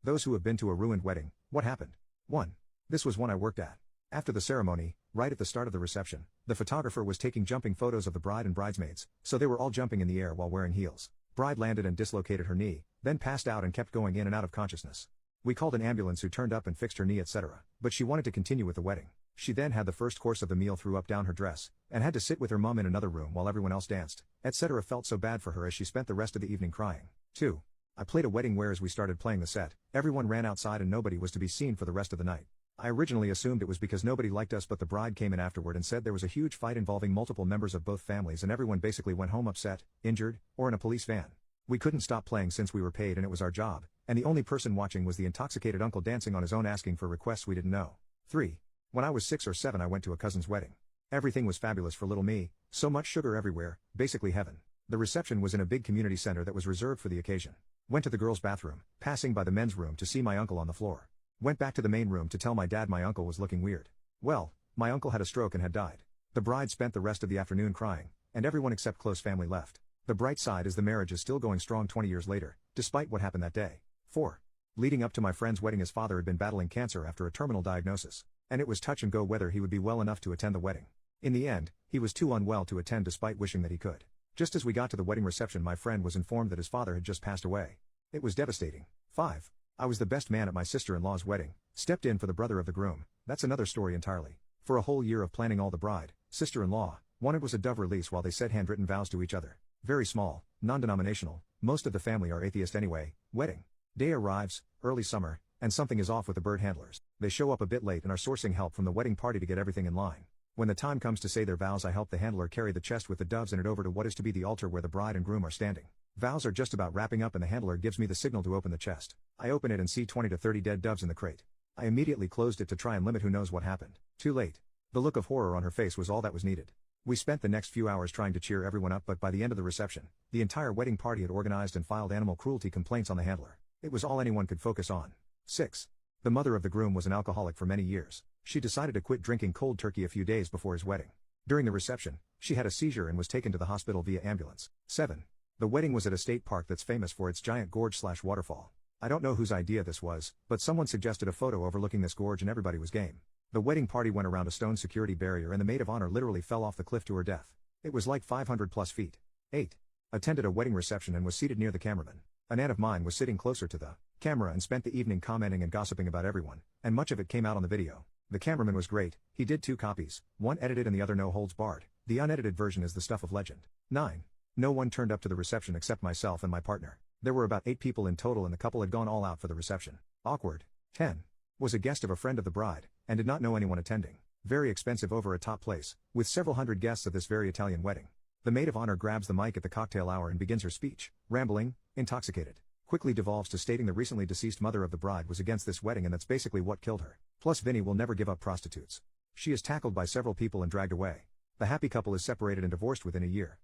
Those who have been to a ruined wedding, what happened? 1. This was one I worked at. After the ceremony, right at the start of the reception, the photographer was taking jumping photos of the bride and bridesmaids, so they were all jumping in the air while wearing heels. Bride landed and dislocated her knee, then passed out and kept going in and out of consciousness. We called an ambulance who turned up and fixed her knee etc., but she wanted to continue with the wedding. She then had the first course of the meal threw up down her dress, and had to sit with her mum in another room while everyone else danced, etc. Felt so bad for her as she spent the rest of the evening crying. 2. I played a wedding where as we started playing the set, everyone ran outside and nobody was to be seen for the rest of the night. I originally assumed it was because nobody liked us, but the bride came in afterward and said there was a huge fight involving multiple members of both families and everyone basically went home upset, injured, or in a police van. We couldn't stop playing since we were paid and it was our job, and the only person watching was the intoxicated uncle dancing on his own asking for requests we didn't know. 3. When I was 6 or 7 I went to a cousin's wedding. Everything was fabulous for little me, so much sugar everywhere, basically heaven. The reception was in a big community center that was reserved for the occasion. Went to the girls' bathroom, passing by the men's room to see my uncle on the floor. Went back to the main room to tell my dad my uncle was looking weird. Well, my uncle had a stroke and had died. The bride spent the rest of the afternoon crying, and everyone except close family left. The bright side is the marriage is still going strong 20 years later, despite what happened that day. 4. Leading up to my friend's wedding his father had been battling cancer after a terminal diagnosis, and it was touch and go whether he would be well enough to attend the wedding. In the end, he was too unwell to attend despite wishing that he could. Just as we got to the wedding reception my friend was informed that his father had just passed away. It was devastating. 5. I was the best man at my sister-in-law's wedding, stepped in for the brother of the groom, that's another story entirely. For a whole year of planning all the bride, sister-in-law, wanted was a dove release while they said handwritten vows to each other. Very small, non-denominational, most of the family are atheist anyway. Wedding day arrives, early summer, and something is off with the bird handlers. They show up a bit late and are sourcing help from the wedding party to get everything in line. When the time comes to say their vows I help the handler carry the chest with the doves in it over to what is to be the altar where the bride and groom are standing. Vows are just about wrapping up and the handler gives me the signal to open the chest. I open it and see 20 to 30 dead doves in the crate. I immediately closed it to try and limit who knows what happened. Too late. The look of horror on her face was all that was needed. We spent the next few hours trying to cheer everyone up, but by the end of the reception, the entire wedding party had organized and filed animal cruelty complaints on the handler. It was all anyone could focus on. 6. The mother of the groom was an alcoholic for many years. She decided to quit drinking cold turkey a few days before his wedding. During the reception, she had a seizure and was taken to the hospital via ambulance. 7. The wedding was at a state park that's famous for its giant gorge/waterfall. I don't know whose idea this was, but someone suggested a photo overlooking this gorge and everybody was game. The wedding party went around a stone security barrier and the maid of honor literally fell off the cliff to her death. It was like 500 plus feet. 8. Attended a wedding reception and was seated near the cameraman. An aunt of mine was sitting closer to the camera and spent the evening commenting and gossiping about everyone, and much of it came out on the video. The cameraman was great, he did 2 copies, one edited and the other no holds barred. The unedited version is the stuff of legend. 9. No one turned up to the reception except myself and my partner. There were about 8 people in total and the couple had gone all out for the reception. Awkward. 10. Was a guest of a friend of the bride, and did not know anyone attending. Very expensive over a top place, with several hundred guests at this very Italian wedding. The maid of honor grabs the mic at the cocktail hour and begins her speech, rambling, intoxicated. Quickly devolves to stating the recently deceased mother of the bride was against this wedding and that's basically what killed her. Plus Vinny will never give up prostitutes. She is tackled by several people and dragged away. The happy couple is separated and divorced within a year.